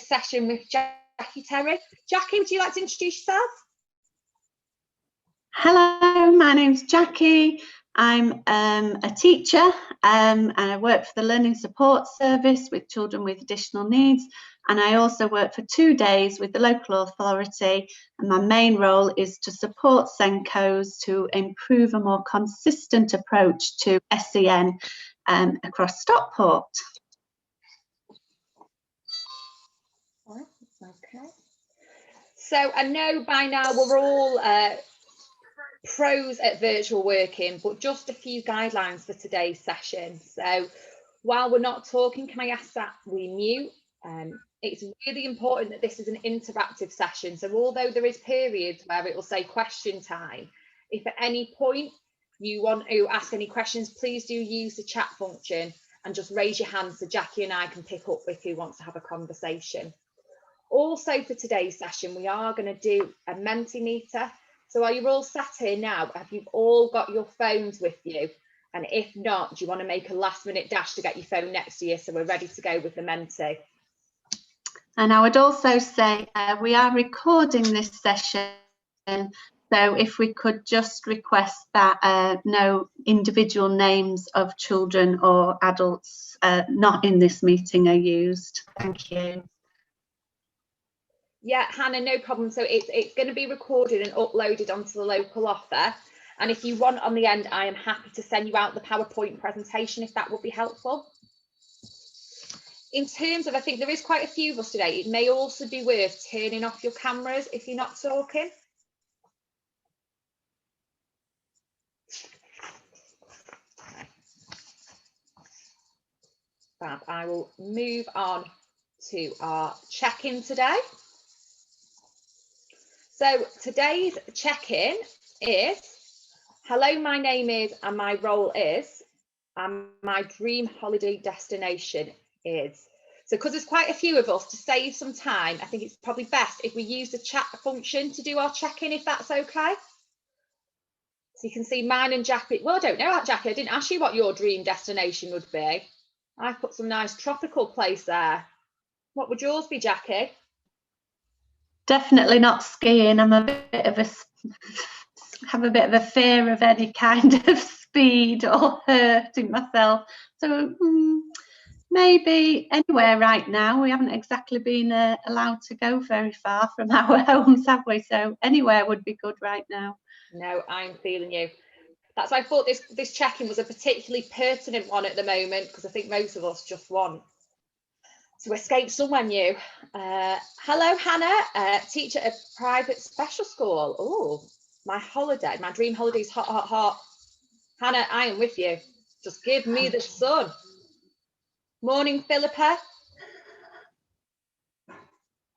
session with Jackie Terry. Jackie, would you like to introduce yourself? Hello, my name's Jackie. I'm a teacher and I work for the Learning Support Service with children with additional needs, and I also work for 2 days with the local authority, and my main role is to support SENCOs to improve a more consistent approach to SEN across Stockport. Okay. So I know by now we're all pros at virtual working, but just a few guidelines for today's session. So while we're not talking, can I ask that we mute? It's really important that this is an interactive session. So although there is periods where it will say question time, if at any point you want to ask any questions, please do use the chat function and just raise your hand so Jackie and I can pick up with who wants to have a conversation. Also for today's session, we are going to do a Mentimeter. So are you all sat here now? Have you all got your phones with you? And if not, do you want to make a last minute dash to get your phone next to you so we're ready to go with the Menti? And I would also say we are recording this session, so if we could just request that no individual names of children or adults not in this meeting are used. Thank you. Yeah, Hannah, no problem. So it's going to be recorded and uploaded onto the local offer. And if you want on the end, I am happy to send you out the PowerPoint presentation if that would be helpful. In terms of, I think there is quite a few of us today. It may also be worth turning off your cameras if you're not talking. Fab. I will move on to our check-in today. So today's check-in is, hello, my name is, and my role is, and my dream holiday destination is. So because there's quite a few of us, to save some time, I think it's probably best if we use the chat function to do our check-in, if that's okay. So you can see mine and Jackie. Well, I don't know, Jackie, I didn't ask you what your dream destination would be. I've put some nice tropical place there. What would yours be, Jackie? Definitely not skiing. I'm a bit of have a bit of a fear of any kind of speed or hurting myself. So maybe anywhere right now. We haven't exactly been allowed to go very far from our homes, have we? So anywhere would be good right now. No, I'm feeling you. That's why I thought this check-in was a particularly pertinent one at the moment, because I think most of us just want to escape somewhere new. Hello, Hannah, teacher at private special school. Oh, my dream holiday is hot, hot, hot. Hannah, I am with you. Just give me the sun. Morning, Philippa.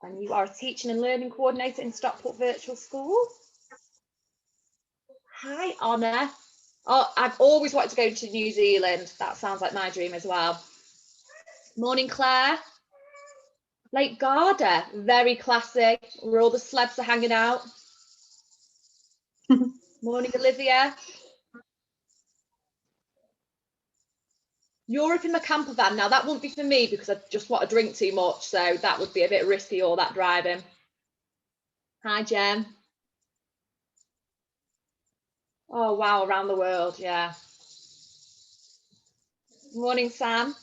And you are a teaching and learning coordinator in Stockport Virtual School. Hi, Anna. Oh, I've always wanted to go to New Zealand. That sounds like my dream as well. Morning, Claire. Lake Garda, very classy, where all the slabs are hanging out. Morning, Olivia. Europe in my camper van. Now, that wouldn't be for me because I just want to drink too much, so that would be a bit risky, all that driving. Hi, Jem. Oh, wow, around the world, yeah. Morning, Sam.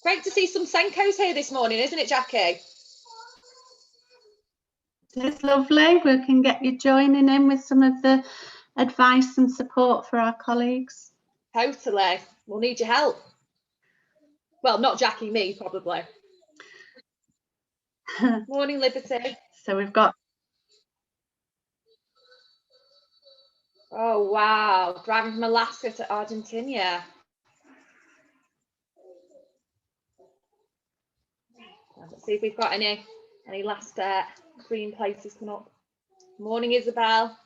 Great to see some SENCOs here this morning, isn't it, Jackie? It's lovely. We can get you joining in with some of the advice and support for our colleagues. Totally. We'll need your help. Well, not Jackie, me, probably. Morning, Liberty. So we've got... Oh, wow. Driving from Alaska to Argentina. Let's see if we've got any last green places coming up. Morning, Isabel.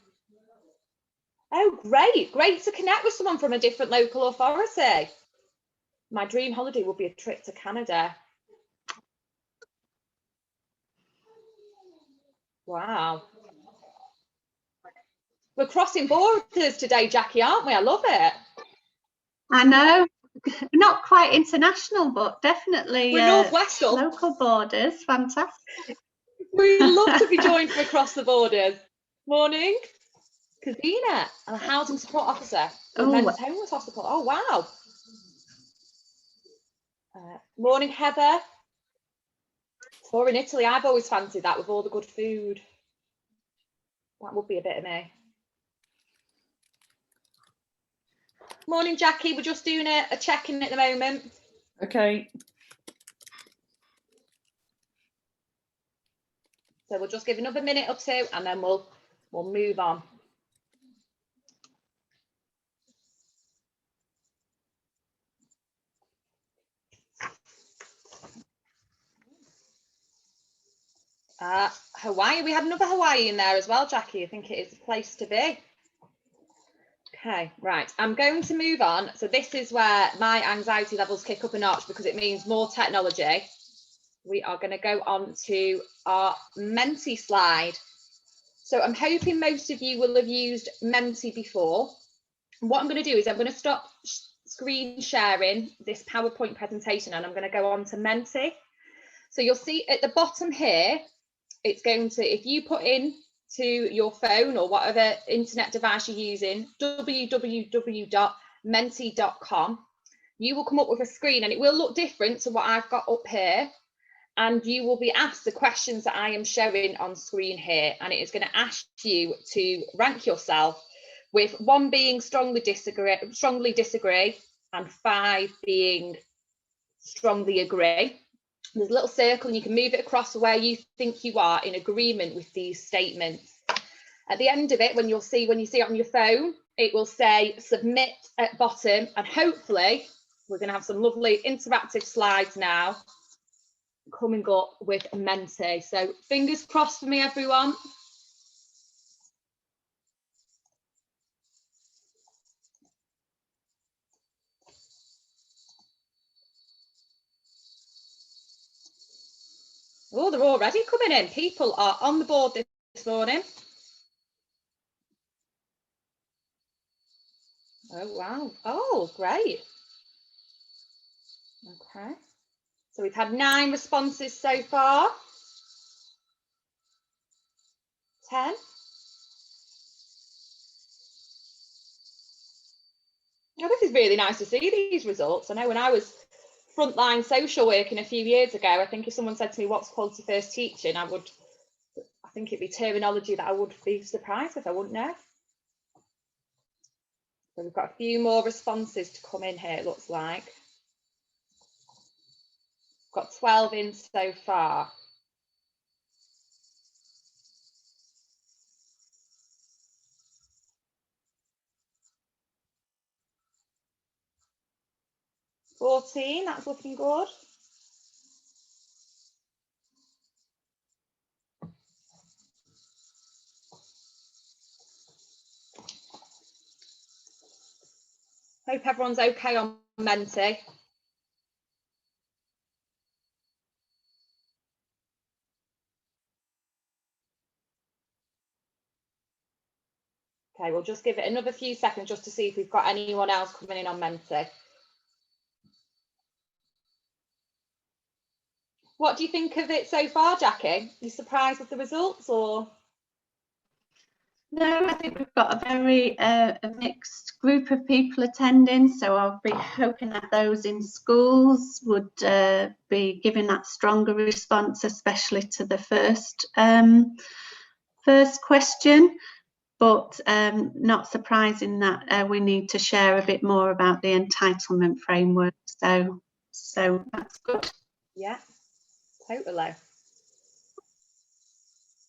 Oh, great to connect with someone from a different local authority. My dream holiday would be a trip to Canada. Wow. We're crossing borders today, Jackie, aren't we? I love it. I know. not quite international, but definitely we're Northwest local borders. Fantastic. We love to be joined from across the borders. Morning, Kazina, a housing support officer with Men's Homeless Hospital. Oh, wow. Morning, Heather. Or in Italy, I've always fancied that with all the good food. That would be a bit of me. Morning, Jackie. We're just doing a check-in at the moment. Okay. So we'll just give another minute or two and then we'll move on. Hawaii, we had another Hawaii in there as well, Jackie. I think it is a place to be. Okay, right, I'm going to move on. So this is where my anxiety levels kick up a notch because it means more technology. We are going to go on to our Menti slide. So I'm hoping most of you will have used Menti before. And what I'm going to do is I'm going to stop screen sharing this PowerPoint presentation and I'm going to go on to Menti. So you'll see at the bottom here, it's going to, if you put in to your phone or whatever internet device you're using, www.menti.com, you will come up with a screen and it will look different to what I've got up here. And you will be asked the questions that I am showing on screen here. And it is going to ask you to rank yourself, with 1 being strongly disagree, and 5 being strongly agree. There's a little circle and you can move it across to where you think you are in agreement with these statements. At the end of it, when you see it on your phone, it will say submit at bottom, and hopefully we're going to have some lovely interactive slides now coming up with Menti. So fingers crossed for me, everyone. Oh, they're already coming in. People are on the board this morning. Oh, wow. Oh, great. Okay. So we've had 9 responses so far. 10. Oh, this is really nice to see these results. I know when I was frontline social working a few years ago, I think if someone said to me, what's quality first teaching, I think it'd be terminology that I would be surprised if I wouldn't know. So we've got a few more responses to come in here, it looks like. Got 12 in so far. $14, that's looking good. Hope everyone's okay on Menti. Okay, we'll just give it another few seconds just to see if we've got anyone else coming in on Menti. What do you think of it so far, Jackie? Are you surprised with the results or? No, I think we've got a very a mixed group of people attending, so I'll be hoping that those in schools would be giving that stronger response, especially to the first question. But not surprising that we need to share a bit more about the entitlement framework. So that's good. Yeah, totally.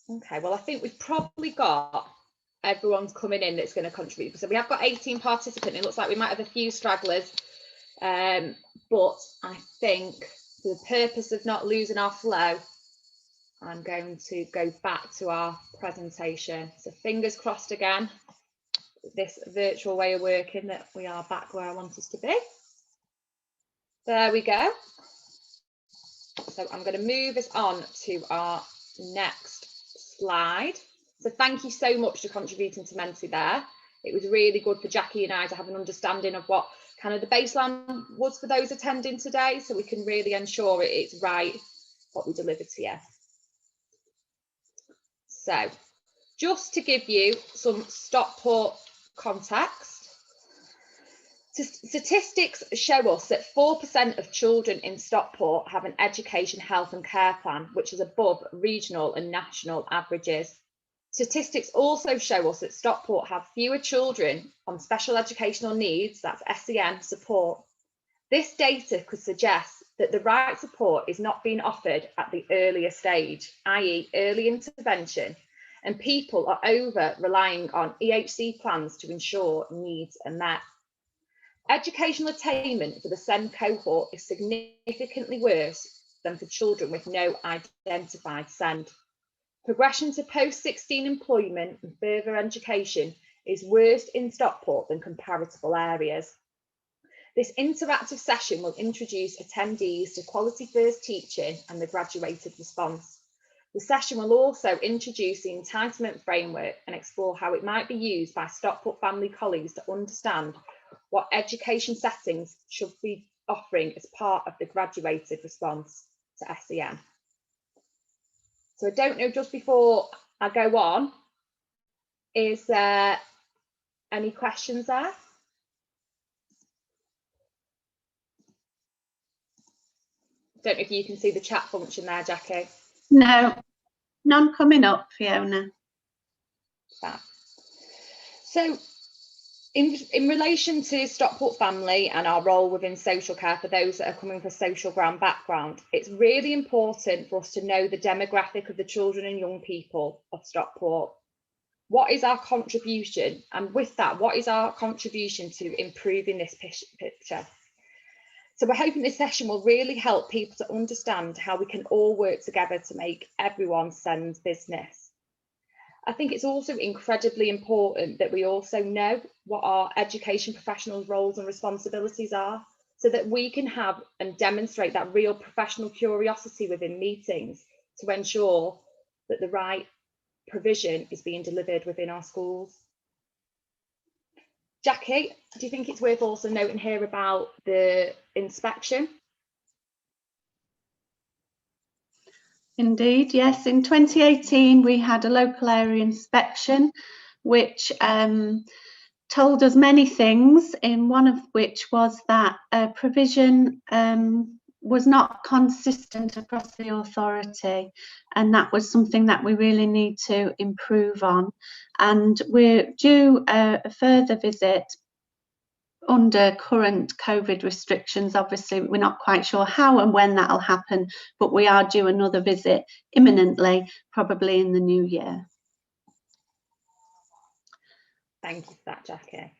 Okay, well, I think we've probably got everyone's coming in that's going to contribute. So we have got 18 participants. It looks like we might have a few stragglers, but I think for the purpose of not losing our flow, I'm going to go back to our presentation. So fingers crossed again, this virtual way of working, that we are back where I want us to be. There we go. So I'm going to move us on to our next slide. So thank you so much for contributing to Menti there. It was really good for Jackie and I to have an understanding of what kind of the baseline was for those attending today, so we can really ensure it's right what we deliver to you. So just to give you some Stockport context, statistics show us that 4% of children in Stockport have an education, health and care plan, which is above regional and national averages. Statistics also show us that Stockport have fewer children on special educational needs, that's SEN support. This data could suggest that the right support is not being offered at the earlier stage, i.e. early intervention, and people are over relying on EHC plans to ensure needs are met. Educational attainment for the SEN cohort is significantly worse than for children with no identified SEN. Progression to post-16 employment and further education is worse in Stockport than comparable areas. This interactive session will introduce attendees to quality first teaching and the graduated response. The session will also introduce the entitlement framework and explore how it might be used by Stockport family colleagues to understand what education settings should be offering as part of the graduated response to SEN. So I don't know, just before I go on, is there any questions there? Don't know if you can see the chat function there, Jackie. No, none coming up, Fiona. Fab. So in relation to Stockport family and our role within social care for those that are coming from a social ground background, it's really important for us to know the demographic of the children and young people of Stockport. What is our contribution? And with that, what is our contribution to improving this picture? So we're hoping this session will really help people to understand how we can all work together to make everyone SEN's business. I think it's also incredibly important that we also know what our education professionals' roles and responsibilities are, so that we can have and demonstrate that real professional curiosity within meetings to ensure that the right provision is being delivered within our schools. Jackie, do you think it's worth also noting here about the inspection? Indeed, yes. In 2018, we had a local area inspection, which told us many things, in one of which was that provision was not consistent across the authority, and that was something that we really need to improve on. And we're due a further visit under current COVID restrictions. Obviously, we're not quite sure how and when that'll happen, but we are due another visit imminently, probably in the new year. Thank you for that, Jackie.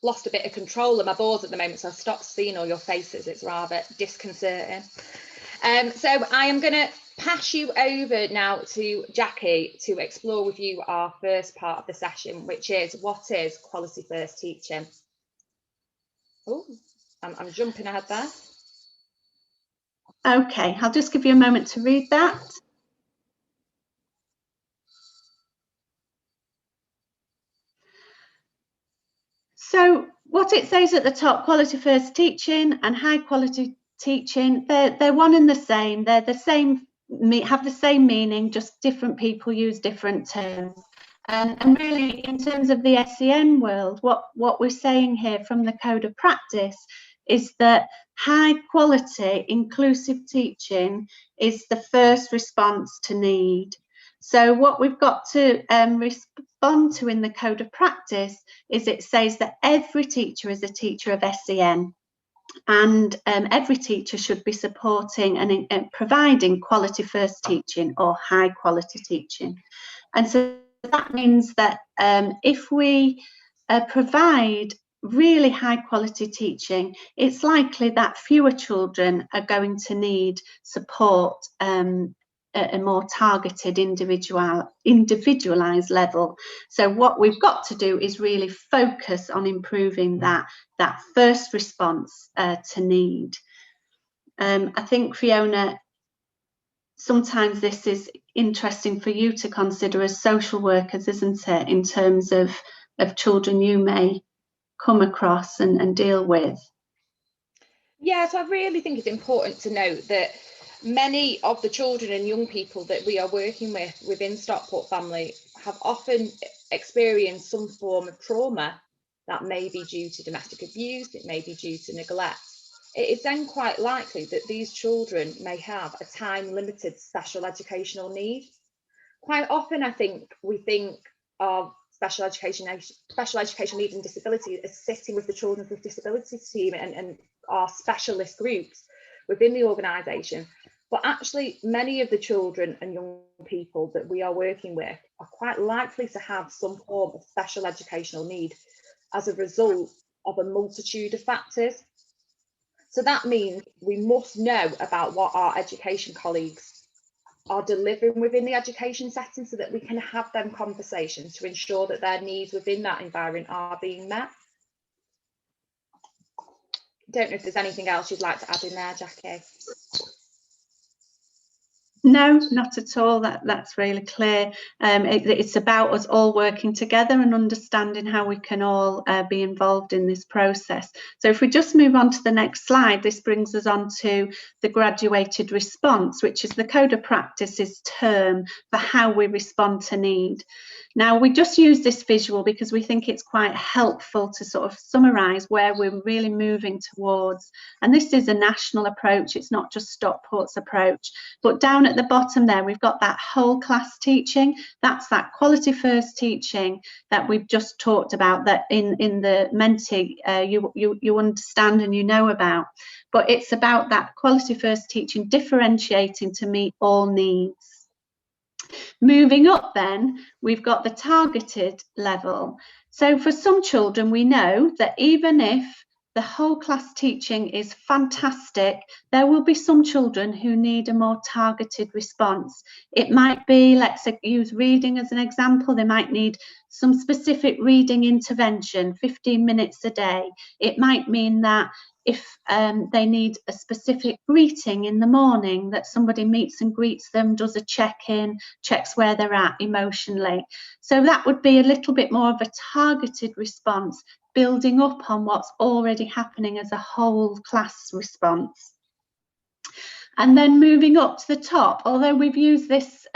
Lost a bit of control of my boards at the moment, so I've stopped seeing all your faces. It's rather disconcerting. So I am going to pass you over now to Jackie to explore with you our first part of the session, which is what is quality first teaching. Oh, I'm jumping ahead there. Okay, I'll just give you a moment to read that. So what it says at the top, quality first teaching and high quality teaching, they're one and the same. They're the same, have the same meaning, just different people use different terms. And really, in terms of the SEN world, what we're saying here from the Code of Practice is that high quality inclusive teaching is the first response to need. So what we've got to respond to in the Code of Practice is it says that every teacher is a teacher of SEN, and every teacher should be supporting and providing quality first teaching or high quality teaching. And so that means that if we provide really high quality teaching, it's likely that fewer children are going to need support at a more targeted individualized level. So what we've got to do is really focus on improving that first response to need. I think, Fiona, sometimes this is interesting for you to consider as social workers, isn't it, in terms of children you may come across and deal with? Yeah, so I really think it's important to note that many of the children and young people that we are working with within Stockport Family have often experienced some form of trauma. That may be due to domestic abuse, it may be due to neglect. It is then quite likely that these children may have a time-limited special educational need. Quite often, I think we think of special education needs and disability as sitting with the children with disabilities team and our specialist groups within the organisation. But actually, many of the children and young people that we are working with are quite likely to have some form of special educational need as a result of a multitude of factors. So that means we must know about what our education colleagues are delivering within the education setting so that we can have them conversations to ensure that their needs within that environment are being met. Don't know if there's anything else you'd like to add in there, Jackie. No, not at all. That's really clear. It's about us all working together and understanding how we can all be involved in this process. So if we just move on to the next slide, this brings us on to the graduated response, which is the Code of Practice's term for how we respond to need. Now, we just use this visual because we think it's quite helpful to sort of summarise where we're really moving towards. And this is a national approach. It's not just Stockport's approach. But down at the bottom there, we've got that whole class teaching. That's that quality first teaching that we've just talked about, that in the Menti you understand and you know about. But it's about that quality first teaching, differentiating to meet all needs. Moving up then, we've got the targeted level. So for some children, we know that even if the whole class teaching is fantastic, there will be some children who need a more targeted response. It might be, let's use reading as an example, they might need some specific reading intervention, 15 minutes a day. It might mean that if they need a specific greeting in the morning, that somebody meets and greets them, does a check-in, checks where they're at emotionally. So that would be a little bit more of a targeted response, building up on what's already happening as a whole class response. And then moving up to the top, although we've used this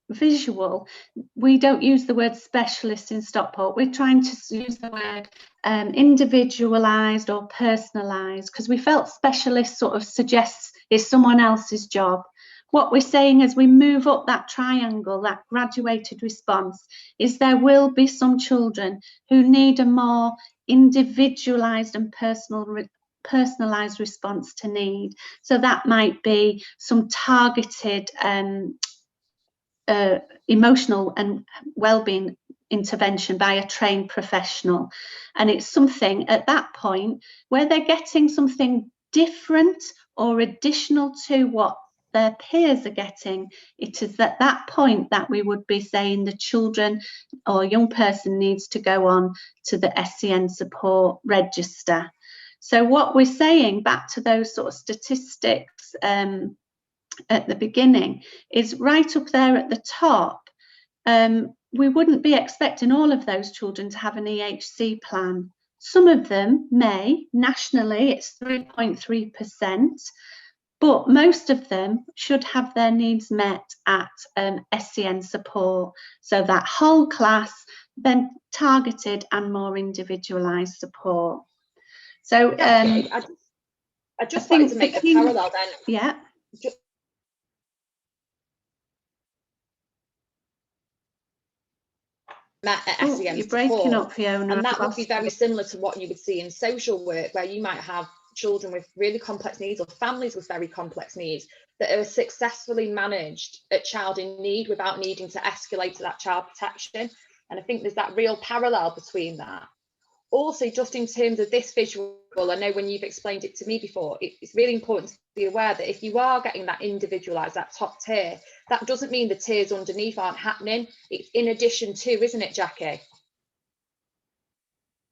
visual, we don't use the word specialist in Stockport. We're trying to use the word individualised or personalised, because we felt specialist sort of suggests it's someone else's job. What we're saying as we move up that triangle, that graduated response, is there will be some children who need a more individualised and personalised response to need. So that might be some targeted emotional and well-being intervention by a trained professional. And it's something at that point where they're getting something different or additional to what their peers are getting. It is at that point that we would be saying the children or young person needs to go on to the SEN support register. So what we're saying, back to those sort of statistics at the beginning, is right up there at the top. We wouldn't be expecting all of those children to have an EHC plan. Some of them may. Nationally, it's 3.3%, but most of them should have their needs met at SEN support. So that whole class, then targeted and more individualised support. So I just wanted to make a parallel then. Yeah. SEN you're breaking support, up, Fiona, and that would be very similar to what you would see in social work, where you might have children with really complex needs or families with very complex needs that are successfully managed at child in need without needing to escalate to that child protection. And I think there's that real parallel between that. Also, just in terms of this visual, I know when you've explained it to me before, it's really important to be aware that if you are getting that individualised, that top tier, that doesn't mean the tiers underneath aren't happening. It's in addition to, isn't it, Jackie?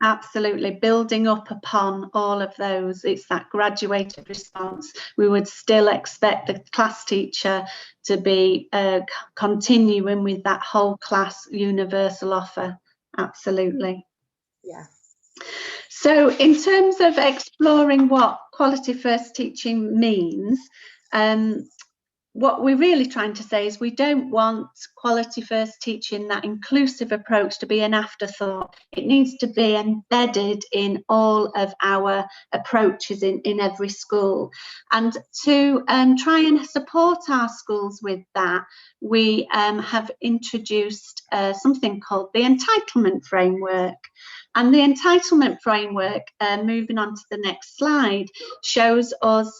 Absolutely, building up upon all of those. It's that graduated response. We would still expect the class teacher to be continuing with that whole class universal offer. Absolutely. Yeah. So in terms of exploring what quality first teaching means, what we're really trying to say is we don't want quality first teaching, that inclusive approach, to be an afterthought. It needs to be embedded in all of our approaches in every school. And to try and support our schools with that, we have introduced something called the Entitlement Framework. And the Entitlement Framework, moving on to the next slide, shows us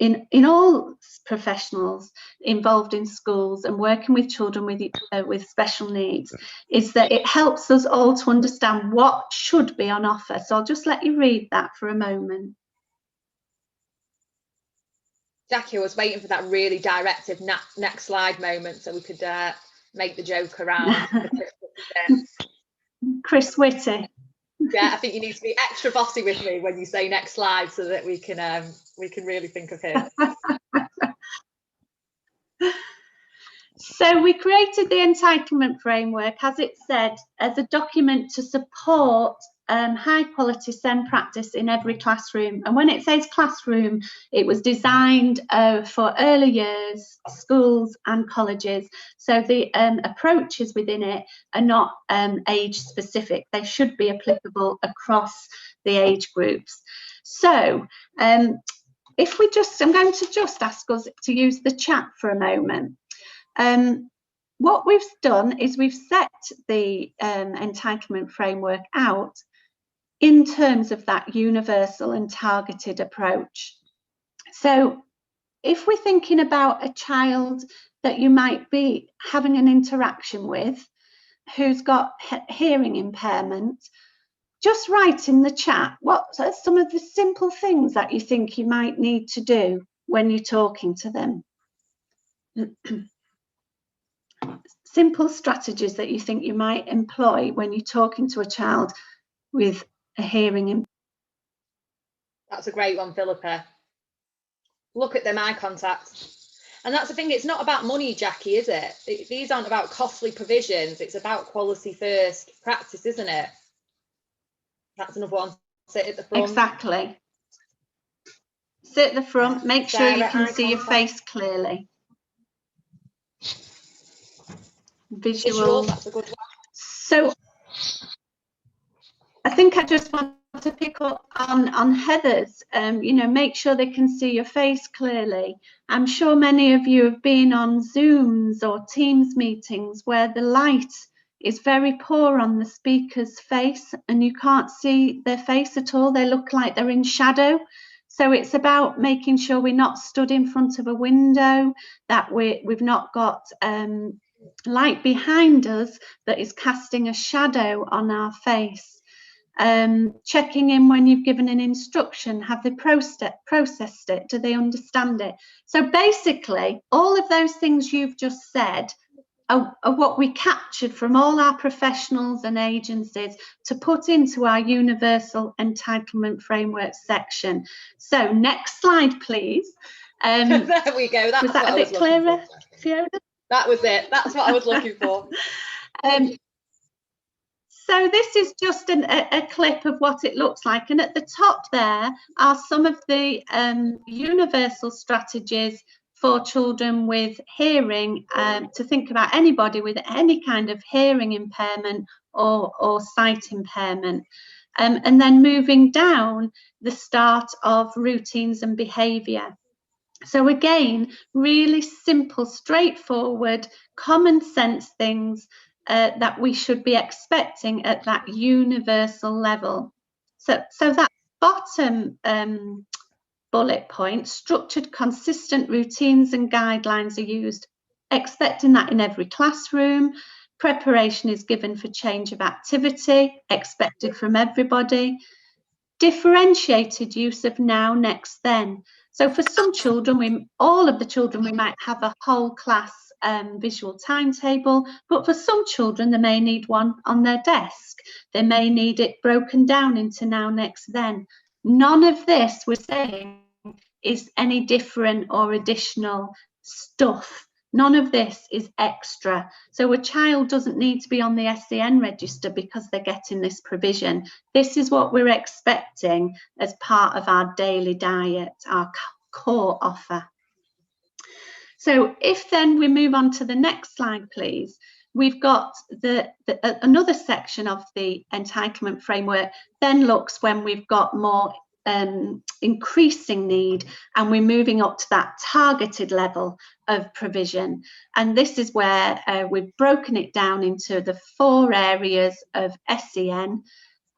in all professionals involved in schools and working with children with special needs, is that it helps us all to understand what should be on offer. So I'll just let you read that for a moment. Jackie, I was waiting for that really directive next slide moment so we could make the joke around the Chris Whitty. Yeah, I think you need to be extra bossy with me when you say next slide so that we can really think of him. So we created the Entitlement Framework, as it said, as a document to support high quality SEND practice in every classroom. And when it says classroom, it was designed for early years, schools and colleges. So the approaches within it are not age specific. They should be applicable across the age groups. So if we just, I'm going to just ask us to use the chat for a moment. What we've done is we've set the entitlement framework out in terms of that universal and targeted approach. So if we're thinking about a child that you might be having an interaction with who's got hearing impairment, just write in the chat what are some of the simple things that you think you might need to do when you're talking to them. Simple strategies that you think you might employ when you're talking to a child with a hearing impairment. That's a great one, Philippa. Look at them eye contact. And that's the thing, it's not about money, Jackie, is it? These aren't about costly provisions, it's about quality first practice, isn't it? That's another one. Sit at the front. Exactly. Sit at the front, make sure you can see your face clearly. Visual. That's a good one. So I think I just want to pick up on Heather's, you know, make sure they can see your face clearly. I'm sure many of you have been on Zooms or Teams meetings where the light is very poor on the speaker's face and you can't see their face at all. They look like they're in shadow. So it's about making sure we're not stood in front of a window, that we've not got light behind us that is casting a shadow on our face. Checking in when you've given an instruction, have they processed it? Do they understand it? So basically, all of those things you've just said are what we captured from all our professionals and agencies to put into our universal entitlement framework section. So next slide, please. There we go. Was that a bit clearer, Fiona? That was it. That's what I was looking for. So this is just a clip of what it looks like. And at the top there are some of the universal strategies for children with hearing, to think about anybody with any kind of hearing impairment or sight impairment. And then moving down, the start of routines and behaviour. So again, really simple, straightforward, common sense things that we should be expecting at that universal level. So that bottom bullet point, structured, consistent routines and guidelines are used, expecting that in every classroom. Preparation is given for change of activity, expected from everybody. Differentiated use of now, next, then. So for some children, all of the children, we might have a whole class visual timetable, but for some children, they may need one on their desk. They may need it broken down into now, next, then. None of this, we're saying, is any different or additional stuff None of this is extra. So a child doesn't need to be on the SEN register because they're getting this provision. This is what we're expecting as part of our daily diet, our core offer. So if then we move on to the next slide, please, we've got another section of the entitlement framework then looks when we've got more increasing need and we're moving up to that targeted level of provision. And this is where we've broken it down into the 4 areas of SEN.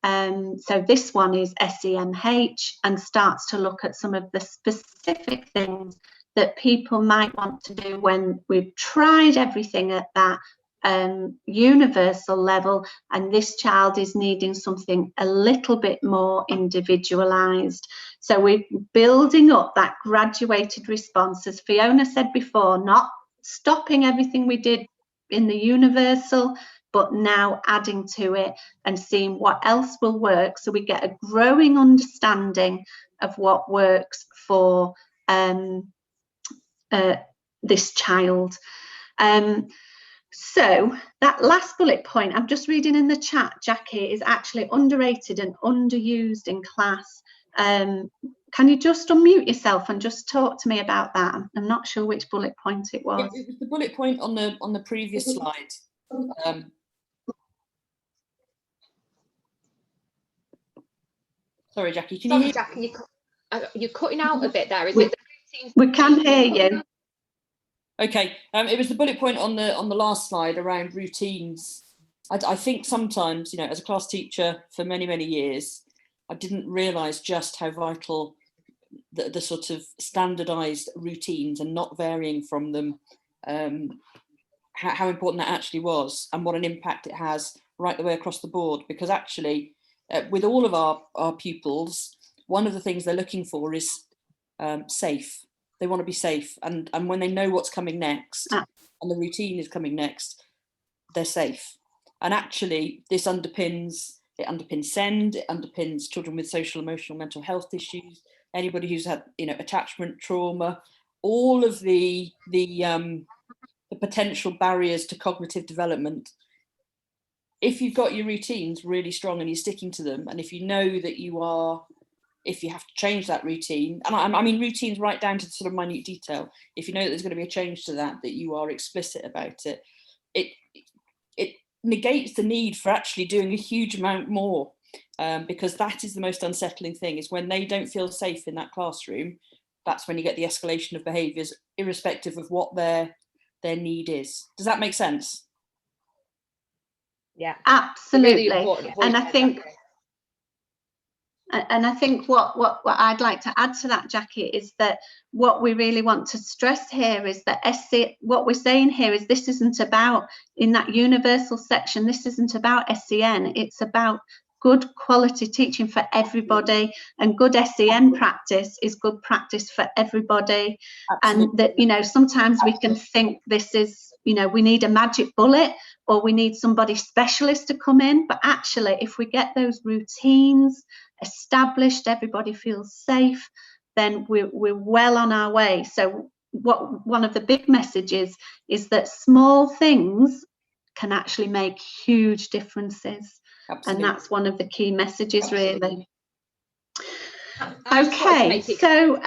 So this one is SEMH and starts to look at some of the specific things that people might want to do when we've tried everything at that universal level, and this child is needing something a little bit more individualized. So we're building up that graduated response, as Fiona said before, not stopping everything we did in the universal, but now adding to it and seeing what else will work, so we get a growing understanding of what works for this child. So that last bullet point, I'm just reading in the chat, Jackie, is actually underrated and underused in class. Can you just unmute yourself and just talk to me about that? I'm not sure which bullet point it was. It was the bullet point on the previous slide. Sorry, Jackie. Can you hear? Jackie, you're cutting out a bit there. Is it? We can hear you. Okay, it was the bullet point on the last slide around routines. I think sometimes, you know, as a class teacher for many years, I didn't realise just how vital the sort of standardised routines and not varying from them, how important that actually was, and what an impact it has right the way across the board. Because actually, with all of our pupils, one of the things they're looking for is safe. They want to be safe, and when they know what's coming next and the routine is coming next, they're safe. And actually this underpins SEND, it underpins children with social, emotional, mental health issues, anybody who's had, you know, attachment trauma, all of the potential barriers to cognitive development. If you've got your routines really strong and you're sticking to them, and if you know that if you have to change that routine, and I mean routines right down to the sort of minute detail, if you know that there's going to be a change to that you are explicit about it, it negates the need for actually doing a huge amount more, because that is the most unsettling thing, is when they don't feel safe in that classroom. That's when you get the escalation of behaviours, irrespective of what their need is. Does that make sense? Yeah, absolutely. Really important point. And I think what I'd like to add to that, Jackie, is that what we really want to stress here is that what we're saying here is this isn't about, in that universal section, this isn't about SEN, it's about good quality teaching for everybody, and good SEN practice is good practice for everybody. Absolutely. And that, you know, sometimes we can think this is, you know, we need a magic bullet or we need somebody specialist to come in, but actually if we get those routines established, everybody feels safe, then we're well on our way. So one of the big messages is that small things can actually make huge differences. Absolutely. And that's one of the key messages. Absolutely. Really. Okay, so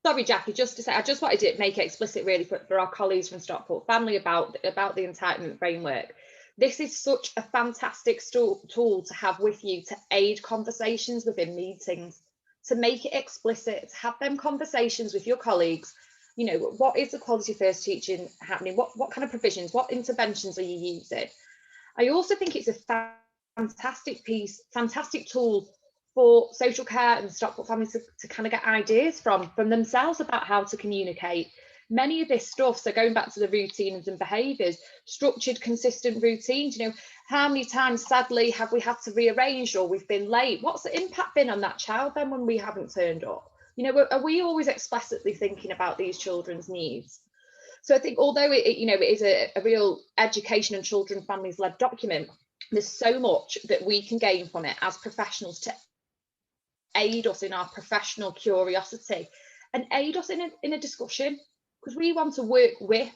sorry, Jackie, just to say, I just wanted to make it explicit really for our colleagues from Stockport family about the entitlement framework. This is such a fantastic tool to have with you to aid conversations within meetings, to make it explicit, to have them conversations with your colleagues. You know, what is the quality first teaching happening? What kind of provisions, what interventions are you using? I also think it's a fantastic tool for social care and Stockport families to kind of get ideas from themselves about how to communicate. Many of this stuff, so going back to the routines and behaviours, structured, consistent routines, you know, how many times, sadly, have we had to rearrange or we've been late? What's the impact been on that child then when we haven't turned up? You know, are we always explicitly thinking about these children's needs? So I think although it is a real education and children families led document, there's so much that we can gain from it as professionals to aid us in our professional curiosity and aid us in a discussion. because we want to work with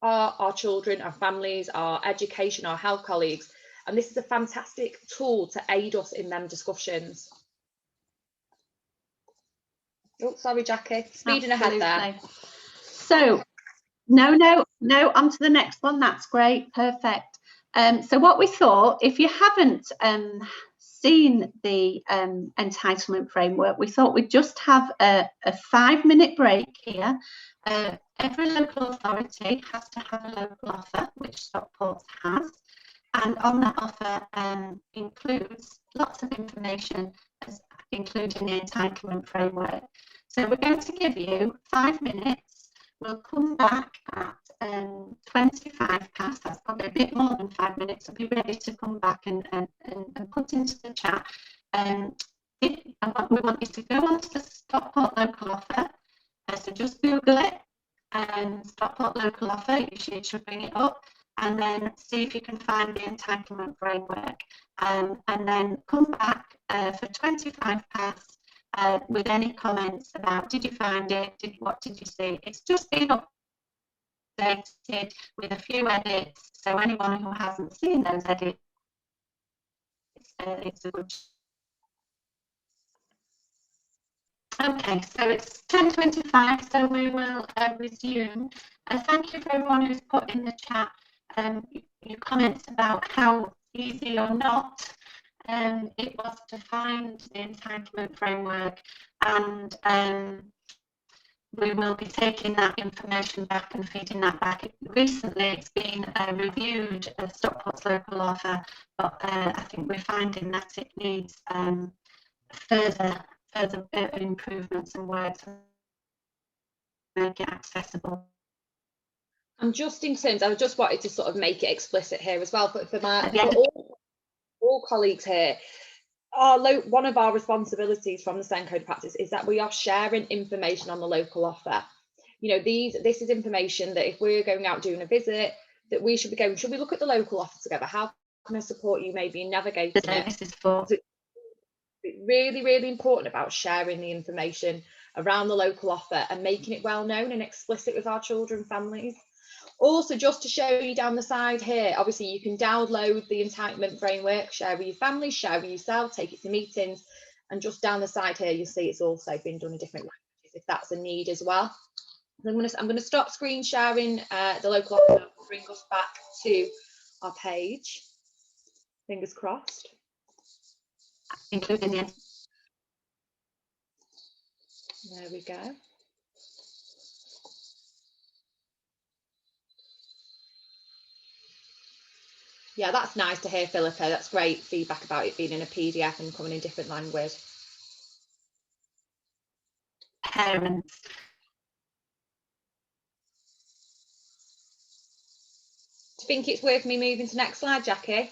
our children, our families, our education, our health colleagues, and this is a fantastic tool to aid us in them discussions. Oh, sorry, Jackie, speeding ahead there. So, no, on to the next one. That's great, perfect. So what we thought, if you haven't seen the entitlement framework, we thought we'd just have a 5-minute break here. Every local authority has to have a local offer, which Stockport has, and on that offer includes lots of information, including the entitlement framework. So we're going to give you 5 minutes. We'll come back at 25 past. That's probably a bit more than 5 minutes. So be ready to come back and put into the chat. And we want you to go onto the Stockport local offer. So just Google it and Stockport local offer. It should bring it up. And then see if you can find the entitlement framework. And then come back for 25 past. With any comments about, did you find it? What did you see? It's just been updated with a few edits. So anyone who hasn't seen those edits, it's a good. Okay, so it's 10:25, so we will resume. Thank you for everyone who's put in the chat your comments about how easy or not it was to find the entitlement framework, and we will be taking that information back and feeding that back. Recently it's been reviewed as Stockport's local offer, but I think we're finding that it needs further improvements and work to make it accessible. And just in terms, I just wanted to sort of make it explicit here as well, for all colleagues here, one of our responsibilities from the SEND Code of Practice is that we are sharing information on the local offer. You know, this is information that if we're going out doing a visit, that we should be going, should we look at the local offer together? How can I support you maybe in navigating it? It's really, really important about sharing the information around the local offer and making it well known and explicit with our children and families. Also, just to show you down the side here, obviously you can download the entitlement framework, share with your family, share with yourself, take it to meetings, and just down the side here you'll see it's also been done in different languages if that's a need as well. I'm going to stop screen sharing the local offer, bring us back to our page. Fingers crossed. Including the. There we go. Yeah, that's nice to hear, Philippa. That's great feedback about it being in a PDF and coming in different language. Parents. Do you think it's worth me moving to next slide, Jackie?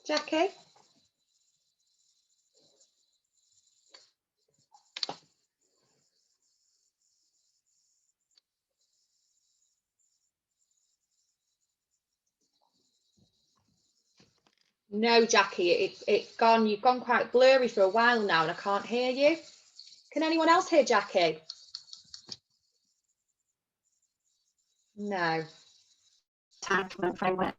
Jackie? No, Jackie, it's gone. You've gone quite blurry for a while now and I can't hear you. Can anyone else hear Jackie? No. Entitlement framework.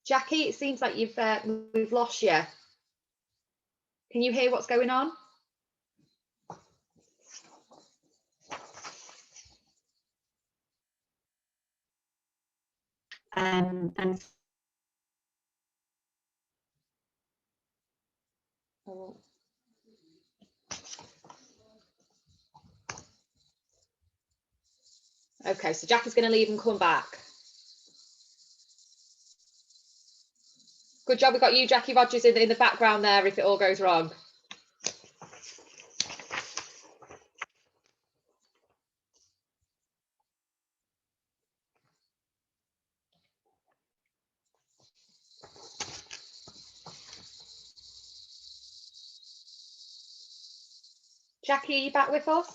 Jackie, it seems like we've lost you. Can you hear what's going on? And okay, so Jackie's going to leave and come back. Good job, we've got you, Jackie Rogers, in the background there if it all goes wrong. Jackie, are you back with us?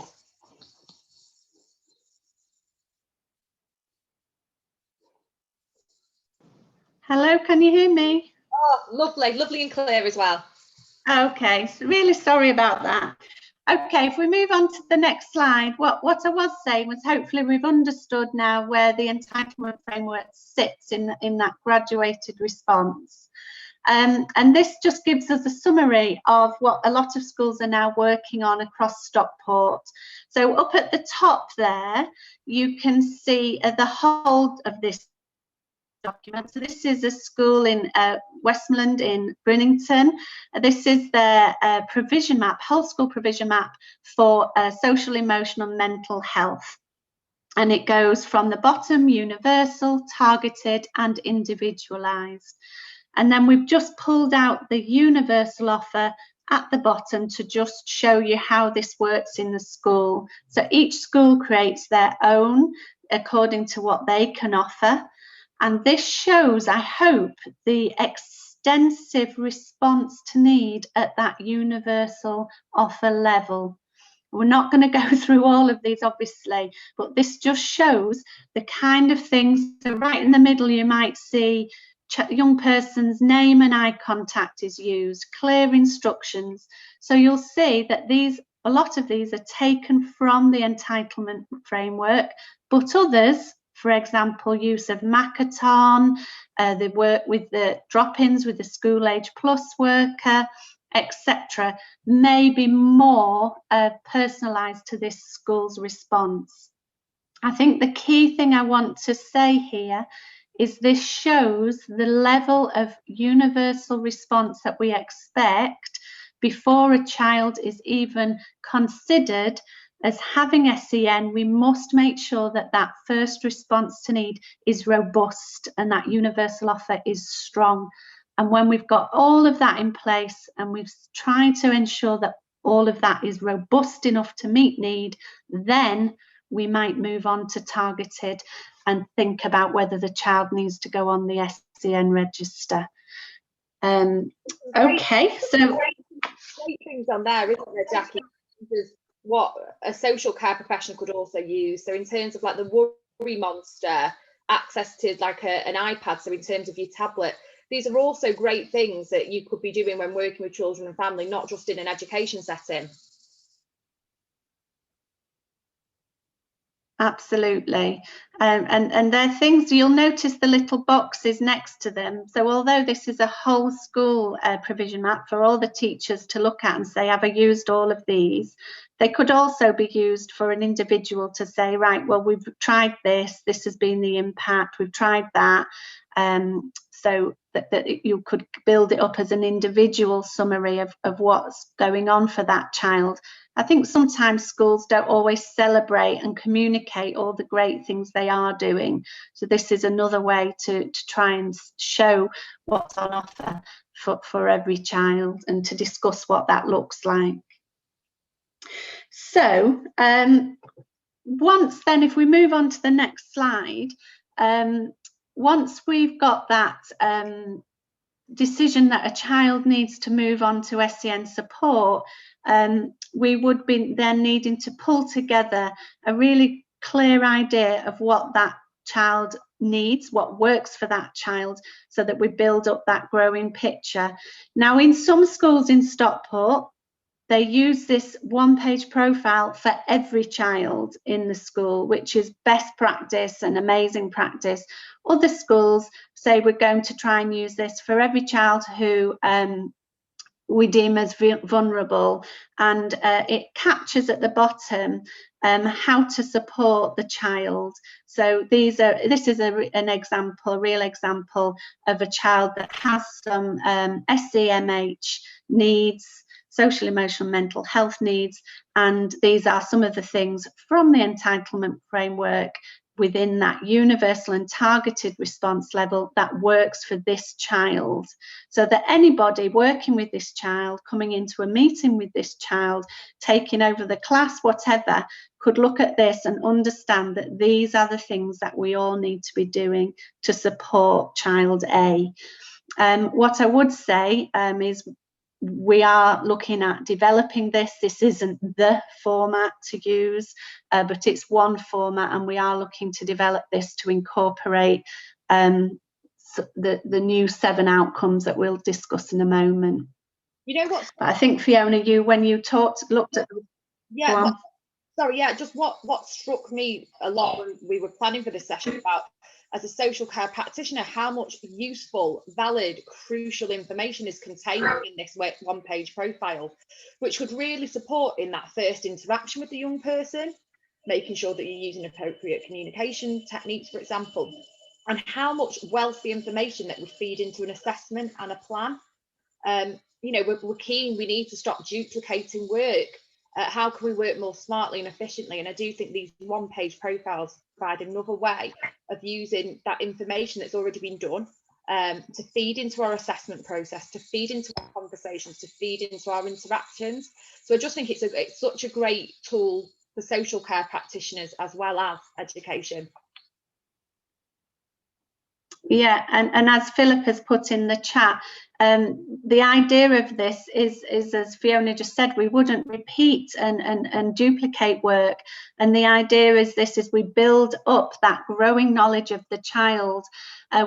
Hello, can you hear me? Oh, lovely and clear as well. Okay, so really sorry about that. Okay, if we move on to the next slide, what I was saying was hopefully we've understood now where the entitlement framework sits in that graduated response. And this just gives us a summary of what a lot of schools are now working on across Stockport. So up at the top there, you can see the whole of this document. So this is a school in Westmoreland in Brinnington. This is their provision map, whole school provision map for social, emotional, mental health. And it goes from the bottom, universal, targeted and individualised. And then we've just pulled out the universal offer at the bottom to just show you how this works in the school. So each school creates their own according to what they can offer. And this shows, I hope, the extensive response to need at that universal offer level. We're not going to go through all of these, obviously, but this just shows the kind of things. So right in the middle, you might see young person's name and eye contact is used, clear instructions. So you'll see that a lot of these are taken from the entitlement framework, but others, for example, use of Makaton, they work with the drop-ins with the school age plus worker, etc., may be more personalised to this school's response. I think the key thing I want to say here is this shows the level of universal response that we expect before a child is even considered as having SEN. We must make sure that that first response to need is robust and that universal offer is strong. And when we've got all of that in place and we've tried to ensure that all of that is robust enough to meet need, then we might move on to targeted and think about whether the child needs to go on the SEN register. Okay, so great things on there, isn't there, Jackie? What a social care professional could also use. So in terms of like the worry monster, access to like an iPad, so in terms of your tablet, these are also great things that you could be doing when working with children and family, not just in an education setting. Absolutely. And they're things, you'll notice the little boxes next to them. So although this is a whole school provision map for all the teachers to look at and say, have I used all of these? They could also be used for an individual to say, right, well, we've tried this has been the impact, we've tried that. So that you could build it up as an individual summary of what's going on for that child. I think sometimes schools don't always celebrate and communicate all the great things they are doing. So this is another way to try and show what's on offer for every child and to discuss what that looks like. So once then, if we move on to the next slide, once we've got that decision that a child needs to move on to SEN support, we would be then needing to pull together a really clear idea of what that child needs, what works for that child, so that we build up that growing picture. Now, in some schools in Stockport, they use this one-page profile for every child in the school, which is best practice and amazing practice. Other schools say we're going to try and use this for every child who we deem as vulnerable, and it captures at the bottom how to support the child. So this is an example, a real example of a child that has some SEMH needs, social, emotional, mental health needs, and these are some of the things from the entitlement framework within that universal and targeted response level that works for this child, so that anybody working with this child, coming into a meeting with this child, taking over the class, whatever, could look at this and understand that these are the things that we all need to be doing to support child A. What I would say is we are looking at developing this. This isn't the format to use, but it's one format, and we are looking to develop this to incorporate the new 7 outcomes that we'll discuss in a moment. You know what? But I think, Fiona, when you looked at just what struck me a lot when we were planning for this session about, as a social care practitioner, how much useful, valid, crucial information is contained in this one-page profile, which could really support in that first interaction with the young person, making sure that you're using appropriate communication techniques, for example, and how much wealthy information that would feed into an assessment and a plan. You know, we're keen, we need to stop duplicating work. How can we work more smartly and efficiently? And I do think these one-page profiles provide another way of using that information that's already been done to feed into our assessment process, to feed into our conversations, to feed into our interactions. So I just think it's such a great tool for social care practitioners as well as education. Yeah, and as Philip has put in the chat, the idea of this is, as Fiona just said, we wouldn't repeat and duplicate work. And the idea is we build up that growing knowledge of the child.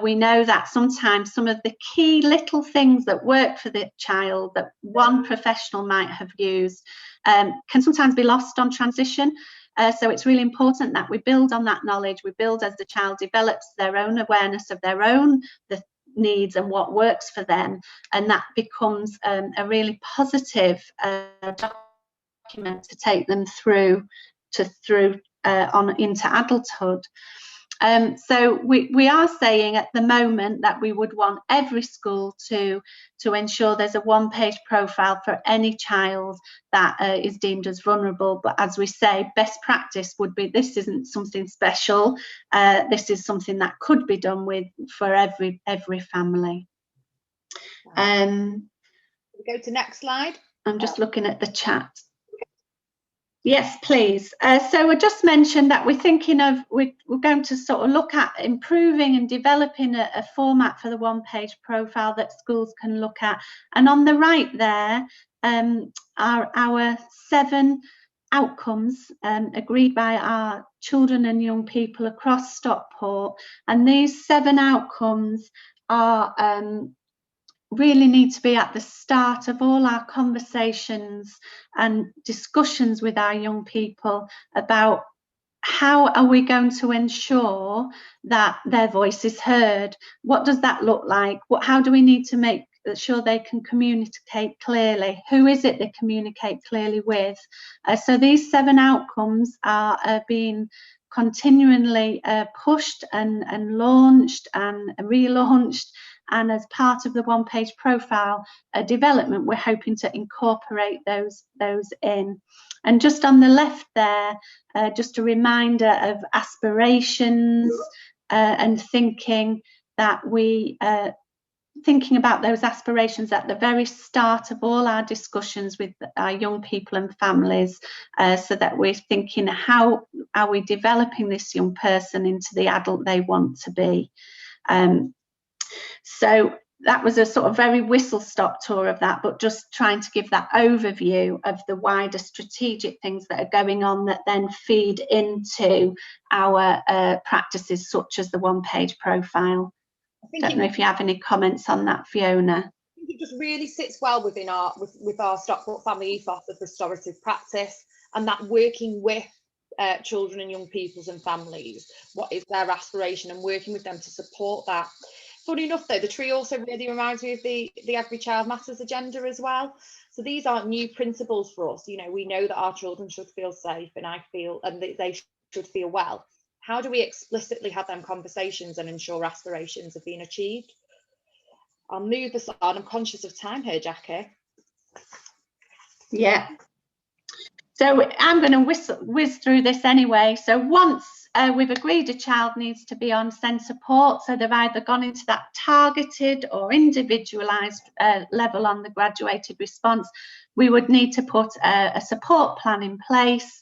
We know that sometimes some of the key little things that work for the child that one professional might have used can sometimes be lost on transition. So it's really important that we build on that knowledge. We build as the child develops their own awareness of their own needs and what works for them, and that becomes a really positive document to take them through on into adulthood. So we are saying at the moment that we would want every school to ensure there's a one-page profile for any child that is deemed as vulnerable. But as we say, best practice would be, this isn't something special. This is something that could be done for every family. We go to next slide. I'm just looking at the chat. Yes, please. So I just mentioned that we're thinking of, we're going to sort of look at improving and developing a format for the one-page profile that schools can look at. And on the right there are our 7 outcomes agreed by our children and young people across Stockport. And these 7 outcomes are really need to be at the start of all our conversations and discussions with our young people about how are we going to ensure that their voice is heard. What does that look like? How do we need to make sure they can communicate clearly? Who is it they communicate clearly with? So these 7 outcomes are being continually pushed and launched and relaunched. And as part of the one-page profile development, we're hoping to incorporate those in. And just on the left there, just a reminder of aspirations and thinking that thinking about those aspirations at the very start of all our discussions with our young people and families, so that we're thinking, how are we developing this young person into the adult they want to be? So that was a sort of very whistle-stop tour of that, but just trying to give that overview of the wider strategic things that are going on that then feed into our practices, such as the one-page profile. I don't know if you have any comments on that, Fiona. I think it just really sits well within with our Stockport family ethos of restorative practice, and that working with children and young peoples and families, what is their aspiration, and working with them to support that. Funny enough though, the tree also really reminds me of the Every Child Matters agenda as well. So these aren't new principles for us. You know, we know that our children should feel safe, and they should feel well. How do we explicitly have them conversations and ensure aspirations are being achieved? I'll move this on. I'm conscious of time here, Jackie. Yeah. So I'm going to whiz through this anyway. So once we've agreed a child needs to be on SEND support, so they've either gone into that targeted or individualised level on the graduated response, we would need to put a support plan in place,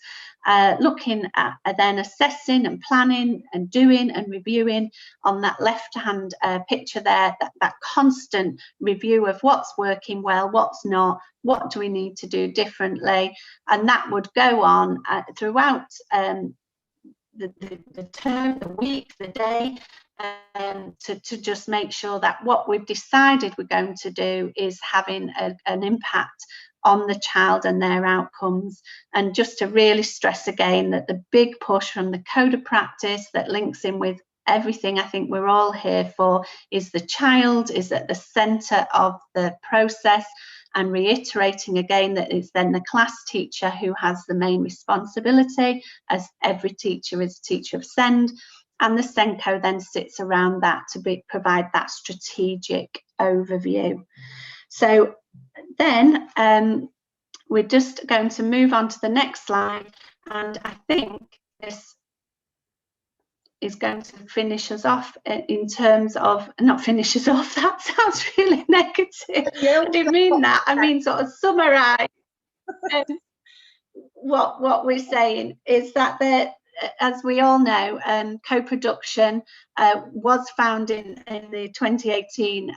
looking at then assessing and planning and doing and reviewing on that left-hand picture there, that constant review of what's working well, what's not, what do we need to do differently, and that would go on throughout the term, the week, the day, to just make sure that what we've decided we're going to do is having an impact on the child and their outcomes. And just to really stress again that the big push from the code of practice that links in with everything I think we're all here for is the child is at the centre of the process, and reiterating again that it's then the class teacher who has the main responsibility, as every teacher is a teacher of SEND, and the SENCO then sits around that to provide that strategic overview. So then we're just going to move on to the next slide, and I think this is going to finish us off in terms of, not finish us off, that sounds really negative. I didn't mean that. I mean sort of summarise what we're saying is that as we all know, co-production was found in the 2018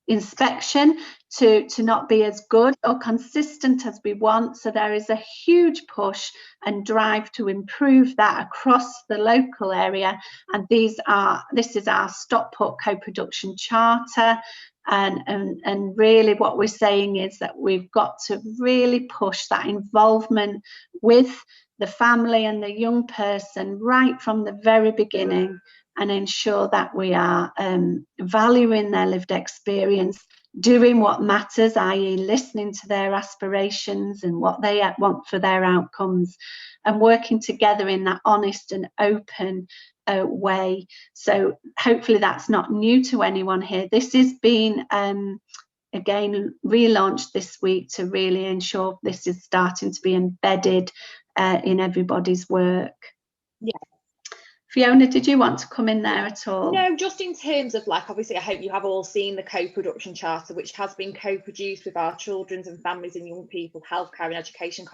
inspection to not be as good or consistent as we want. So there is a huge push and drive to improve that across the local area. And this is our Stockport co-production charter. And really what we're saying is that we've got to really push that involvement with the family and the young person right from the very beginning, and ensure that we are valuing their lived experience, doing what matters, i.e. listening to their aspirations and what they want for their outcomes, and working together in that honest and open way. So hopefully that's not new to anyone here. This has been again relaunched this week to really ensure this is starting to be embedded in everybody's work. Yeah. Fiona, did you want to come in there at all? No, just in terms of, like, obviously I hope you have all seen the co-production charter, which has been co-produced with our children's and families and young people healthcare and education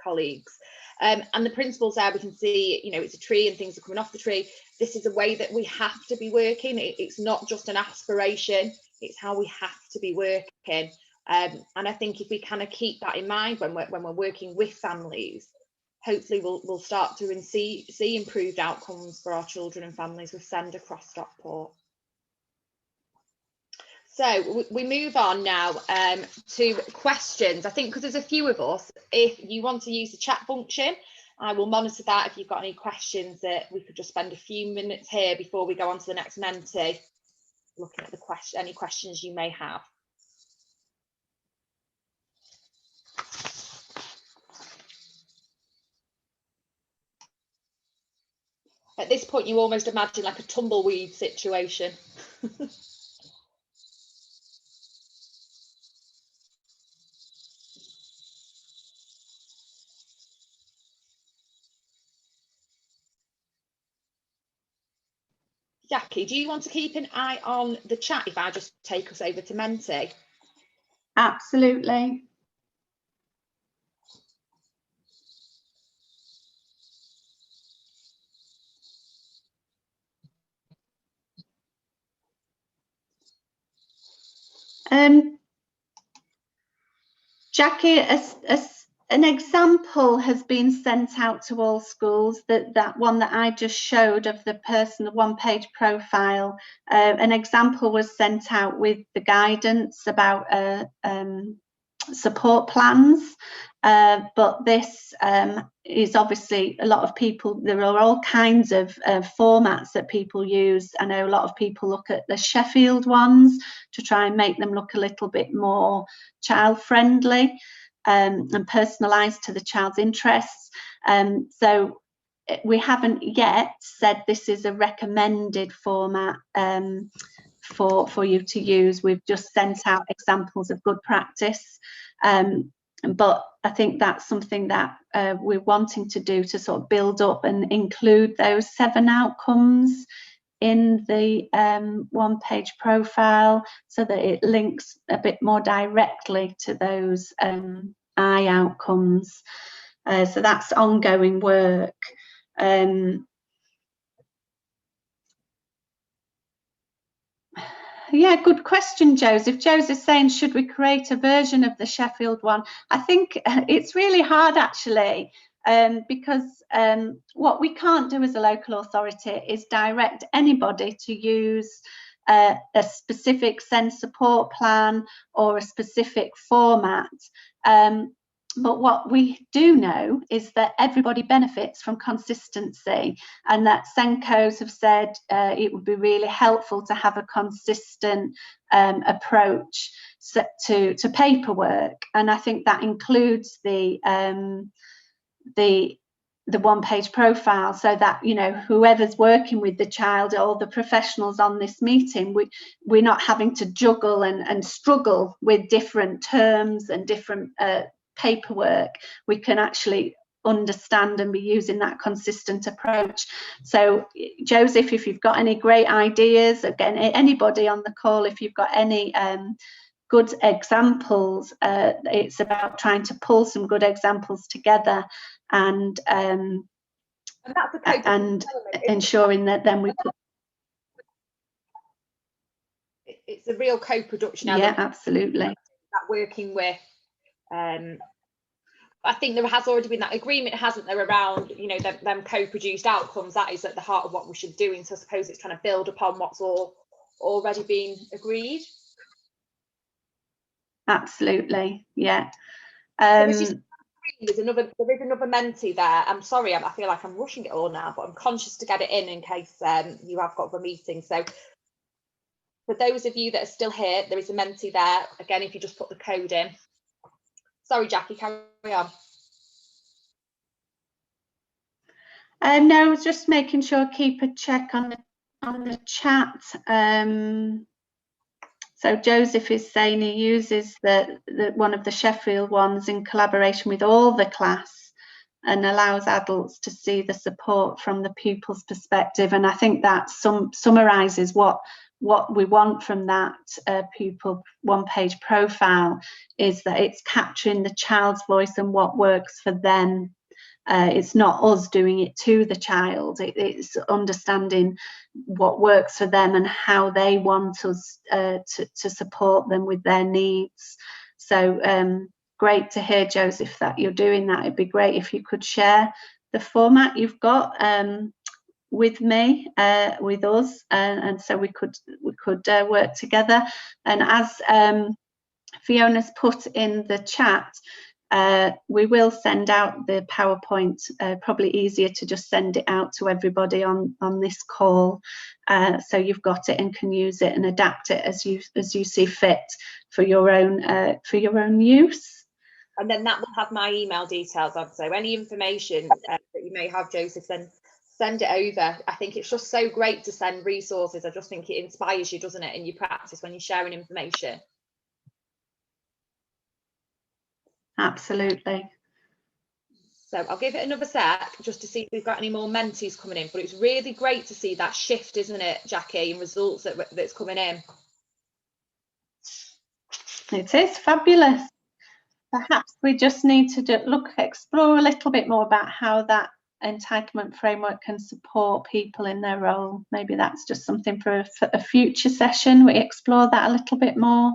colleagues, and the principles there, we can see, you know, it's a tree and things are coming off the tree. This is a way that we have to be working. It's not just an aspiration, it's how we have to be working, and I think if we kind of keep that in mind when we're working with families, hopefully we'll start to see improved outcomes for our children and families with SEND across Stockport. So we move on now to questions. I think because there's a few of us, if you want to use the chat function, I will monitor that. If you've got any questions, that we could just spend a few minutes here before we go on to the next Menti, looking at any questions you may have. At this point, you almost imagine like a tumbleweed situation. Jackie, do you want to keep an eye on the chat if I just take us over to Menti? Absolutely. Jackie, an example has been sent out to all schools, that one that I just showed of the person, the one-page profile. An example was sent out with the guidance about support plans, but this is obviously a lot of people, there are all kinds of formats that people use. I know a lot of people look at the Sheffield ones to try and make them look a little bit more child friendly and personalised to the child's interests. So we haven't yet said this is a recommended format for you to use. We've just sent out examples of good practice, but I think that's something that we're wanting to do, to sort of build up and include those 7 outcomes in the one-page profile, so that it links a bit more directly to those I outcomes. So that's ongoing work. Yeah, good question, Joseph. Joseph's saying, should we create a version of the Sheffield one? I think it's really hard, actually, because what we can't do as a local authority is direct anybody to use a specific SEND support plan or a specific format. But what we do know is that everybody benefits from consistency, and that SENCOs have said it would be really helpful to have a consistent approach to paperwork, and I think that includes the one-page profile, so that, you know, whoever's working with the child, or the professionals on this meeting, we're not having to juggle and struggle with different terms and different paperwork. We can actually understand and be using that consistent approach. So Joseph, if you've got any great ideas, again, anybody on the call, if you've got any good examples, it's about trying to pull some good examples together and ensuring that then we put, it's a real co-production element. Yeah, absolutely. That working with I think there has already been that agreement, hasn't there, around, you know, them co-produced outcomes. That is at the heart of what we should be doing. So I suppose it's trying to build upon what's already been agreed. Absolutely, yeah. So there is another mentee there. I'm sorry, I feel like I'm rushing it all now, but I'm conscious to get it in case you have got the meeting. So for those of you that are still here, there is a mentee there. Again, if you just put the code in. Sorry, Jackie, carry on. No, I was just making sure, keep a check on the chat. So Joseph is saying he uses the one of the Sheffield ones in collaboration with all the class, and allows adults to see the support from the pupil's perspective. And I think that summarises what we want from that pupil one-page profile, is that it's capturing the child's voice and what works for them. It's not us doing it to the child. It's understanding what works for them and how they want us to support them with their needs. So great to hear, Joseph, that you're doing that. It'd be great if you could share the format you've got with me, with us, and so we could work together. And as Fiona's put in the chat, we will send out the PowerPoint, probably easier to just send it out to everybody on this call, so you've got it and can use it and adapt it as you see fit for your own use. And then that will have my email details on, so any information that you may have, Joseph, then send it over. I think it's just so great to send resources. I just think it inspires you, doesn't it, in your practice when you're sharing information. Absolutely. So I'll give it another sec just to see if we've got any more mentees coming in, but it's really great to see that shift, isn't it, Jackie, and results that's coming in. It is fabulous. Perhaps we just need to explore a little bit more about how that entitlement framework can support people in their role. Maybe that's just something for a future session. We explore that a little bit more.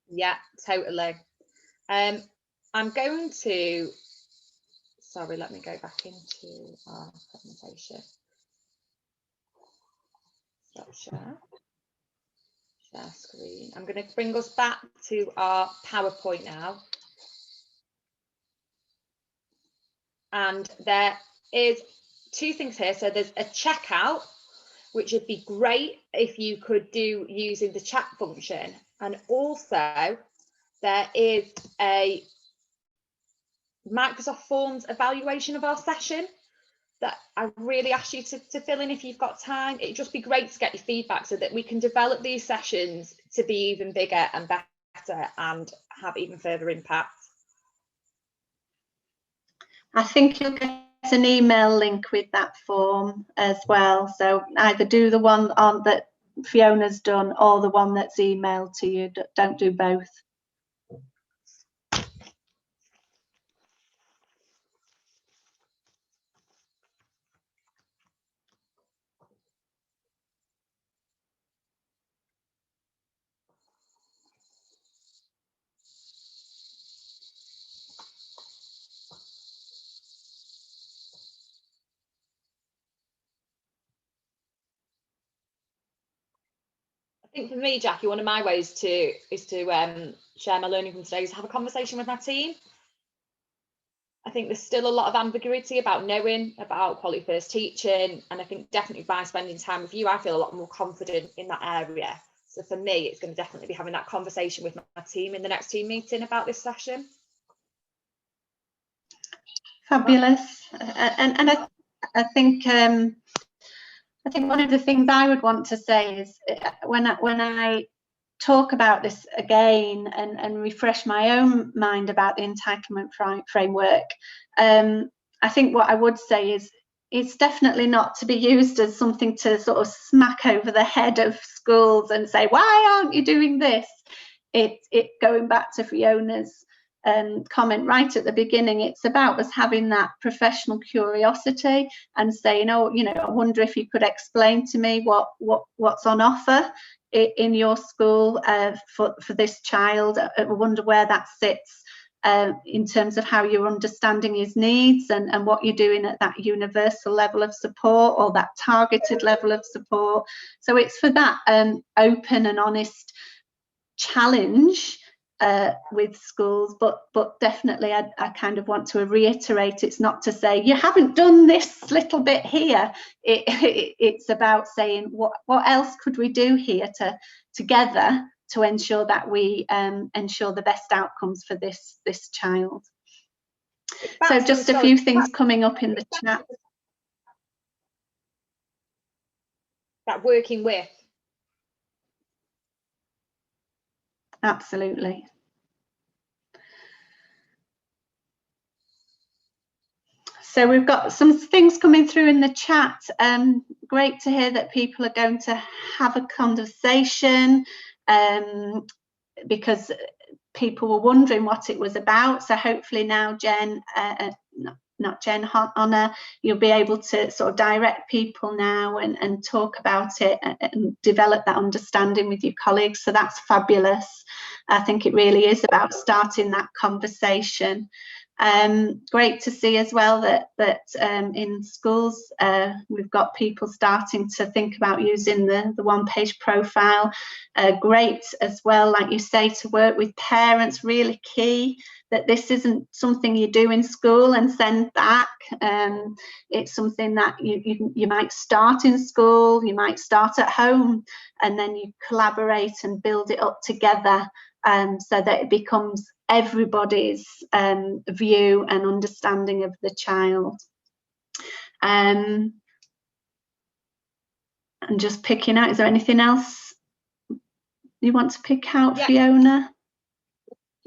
Yeah, totally. I'm going to, sorry, let me go back into our presentation. Stop share. Share screen. I'm going to bring us back to our PowerPoint now. And there is two things here. So there's a checkout, which would be great if you could do using the chat function. And also there is a Microsoft Forms evaluation of our session that I really ask you to fill in if you've got time. It'd just be great to get your feedback so that we can develop these sessions to be even bigger and better and have even further impact. I think you'll get an email link with that form as well. So either do the one that Fiona's done or the one that's emailed to you. Don't do both. think for me, Jackie, one of my ways to share my learning from today is have a conversation with my team. I think there's still a lot of ambiguity about knowing about quality first teaching, and I think definitely by spending time with you, I feel a lot more confident in that area. So for me, it's going to definitely be having that conversation with my team in the next team meeting about this session. Fabulous. And I think one of the things I would want to say is when I talk about this again and refresh my own mind about the entitlement framework, I think what I would say is it's definitely not to be used as something to sort of smack over the head of schools and say, why aren't you doing this? It going back to Fiona's comment right at the beginning, it's about us having that professional curiosity and saying, oh, you know, I wonder if you could explain to me what's on offer in your school for this child. I wonder where that sits in terms of how you're understanding his needs and what you're doing at that universal level of support or that targeted level of support. So it's for that open and honest challenge with schools, but definitely I kind of want to reiterate, it's not to say you haven't done this little bit here. It's about saying what else could we do here together to ensure that we ensure the best outcomes for this child. So just a few things coming up in the chat. That working with. Absolutely. So we've got some things coming through in the chat. Great to hear that people are going to have a conversation because people were wondering what it was about. So hopefully now, Jen, not Jen, Honor, you'll be able to sort of direct people now and talk about it and develop that understanding with your colleagues. So that's fabulous. I think it really is about starting that conversation. Great to see as well that in schools we've got people starting to think about using the one-page profile. Great as well, like you say, to work with parents, really key that this isn't something you do in school and send back. It's something that you might start in school, you might start at home, and then you collaborate and build it up together so that it becomes everybody's view and understanding of the child. And just picking out, is there anything else you want to pick out, yeah. Fiona?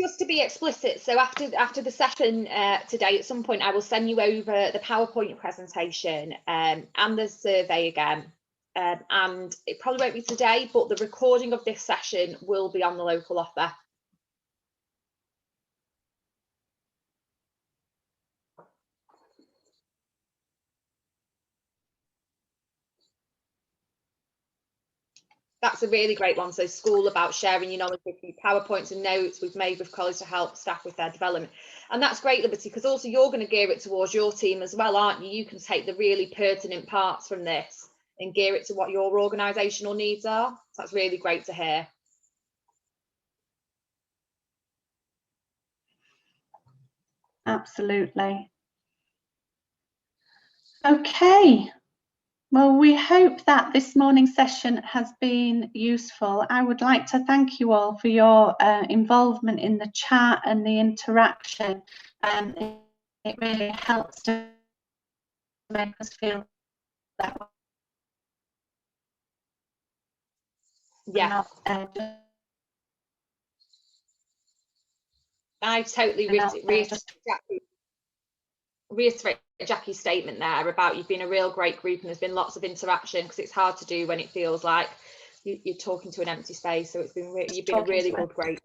Just to be explicit, so after the session today, at some point I will send you over the PowerPoint presentation and the survey again. And it probably won't be today, but the recording of this session will be on the local offer. That's a really great one. So school about sharing your knowledge with you, PowerPoints and notes we've made with colleagues to help staff with their development. And that's great, Liberty, because also you're going to gear it towards your team as well, aren't you? You can take the really pertinent parts from this and gear it to what your organisational needs are. So that's really great to hear. Absolutely. Okay. Well, we hope that this morning's session has been useful. I would like to thank you all for your involvement in the chat and the interaction. It really helps to make us feel that way. Yeah. I totally reiterate Jackie's statement there about you've been a real great group and there's been lots of interaction, because it's hard to do when it feels like you're talking to an empty space. So it's been you've been a really good, great